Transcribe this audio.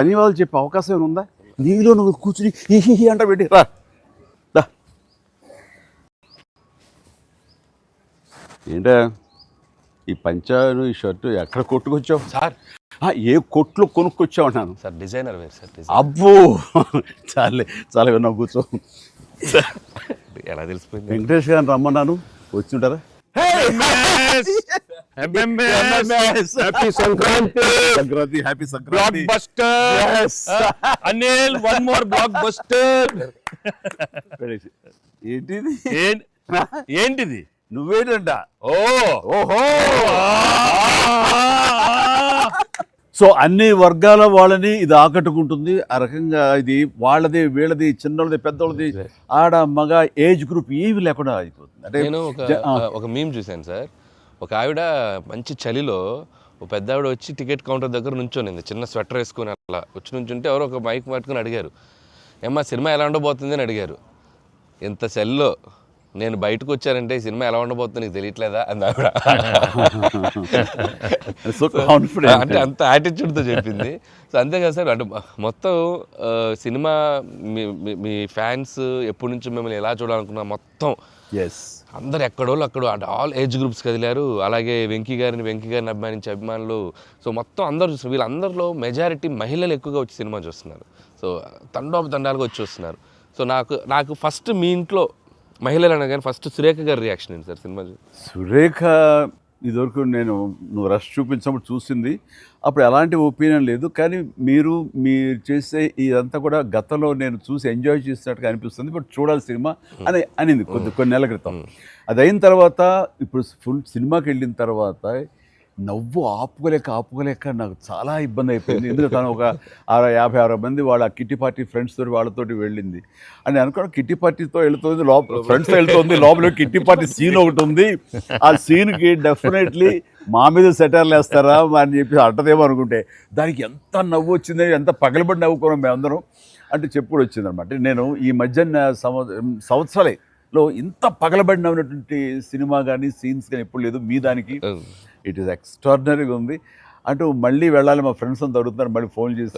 ధన్యవాదాలు చెప్పే అవకాశం ఏమైనా ఉందా? నీలో నువ్వు కూర్చుని హీ అంట పెట్టి రా. ఏంటా ఈ పంచాను ఈ షర్టు ఎక్కడ కొట్టుకొచ్చావు సార్? ఏ కొట్లో కొనుక్కొచ్చావు అన్నాను సార్. Designer wear sir. అబ్బో చాలే చాలా విన్నావు, కూర్చో. ఎలా తెలిసిపోయింది? వెంకటేష్ గారిని రమ్మన్నాను, వచ్చి ఉంటారా? Sankranti, happy Sankranti. Anil, one more block buster. ఏంటిది? ఏంటిది? నువ్వేంటంట? ఓహో. సో అన్ని వర్గాల వాళ్ళని ఇది ఆకట్టుకుంటుంది. ఆ రకంగా ఇది వాళ్ళది, వీళ్ళది, చిన్నోళ్ళది, పెద్దోళ్ళది, ఆడ మగ ఏజ్ గ్రూప్ ఏవి లేకుండా అయిపోతుంది. అంటే నేను ఒక మీమ్ చూశాను సార్. ఒక ఆవిడ మంచి చలిలో ఒక పెద్ద ఆవిడ వచ్చి టికెట్ కౌంటర్ దగ్గర నుంచోనింది, చిన్న స్వెటర్ వేసుకుని అట్లా వచ్చి నుంచుంటే ఎవరో ఒక మైక్ పట్టుకుని అడిగారు, ఏమ్మా సినిమా ఎలా ఉండబోతుంది అని అడిగారు. ఎంత చలిలో నేను బయటకు వచ్చానంటే ఈ సినిమా ఎలా ఉండబోతుందో నీకు తెలియట్లేదా అని ఆవిడ. అంటే అంత యాటిట్యూడ్తో చెప్పింది. సో అంతే కదా సార్. అంటే మొత్తం సినిమా మీ ఫ్యాన్స్ ఎప్పటి నుంచి మిమ్మల్ని ఎలా చూడాలనుకున్నా మొత్తం అందరు ఎక్కడోళ్ళు అక్కడ ఆల్ ఏజ్ గ్రూప్స్ కదిలారు. అలాగే వెంకీ గారిని అభిమానించే అభిమానులు. సో మొత్తం అందరూ వీళ్ళందరిలో మెజారిటీ మహిళలు ఎక్కువగా వచ్చి సినిమా చూస్తున్నారు. సో తండాలుగా వచ్చి వస్తున్నారు. సో నాకు ఫస్ట్ మీ ఇంట్లో మహిళలు అనగానే ఫస్ట్ సురేఖ గారి రియాక్షన్ ఏంటి సార్ సినిమా? సురేఖ ఇదివరకు నువ్వు రష్ చూపించినప్పుడు చూసింది, అప్పుడు ఎలాంటి ఒపీనియన్ లేదు. కానీ మీరు చేసే ఇదంతా కూడా గతంలో నేను చూసి ఎంజాయ్ చేసినట్టుగా అనిపిస్తుంది, బట్ చూడాలి సినిమా అని అనింది కొన్ని నెలల క్రితం. అది అయిన తర్వాత ఇప్పుడు ఫుల్ సినిమాకి వెళ్ళిన తర్వాత నవ్వు ఆపుకోలేక నాకు చాలా ఇబ్బంది అయిపోయింది. ఎందుకంటే తను ఒక 50-60 మంది వాళ్ళ కిట్టి పార్టీ ఫ్రెండ్స్ తోటి వాళ్ళతోటి వెళ్ళింది అని అనుకోవడం. కిట్టి పార్టీతో వెళుతుంది, ఫ్రెండ్స్తో వెళ్తుంది, లోపల కిట్టి పార్టీ సీన్ ఒకటి ఉంది. ఆ సీన్కి డెఫినెట్లీ మా మీద సెటర్లు వేస్తారా అని చెప్పి అంటదేమో అనుకుంటే దానికి ఎంత నవ్వు వచ్చింది, ఎంత పగలబడి నవ్వుకున్నాం మేమందరం అంటే చెప్పుడు వచ్చిందనమాట. నేను ఈ మధ్య సంవత్సరాలలో ఇంత పగలబడి నవ్వినటువంటి సినిమా కానీ సీన్స్ కానీ ఎప్పుడు లేదు. మీ దానికి ఇట్ ఈస్ ఎక్స్ట్రాడినరీగా ఉంది అంటూ మళ్ళీ వెళ్ళాలి. మా ఫ్రెండ్స్ అంతా అడుగుతున్నారు, మళ్ళీ ఫోన్ చేసి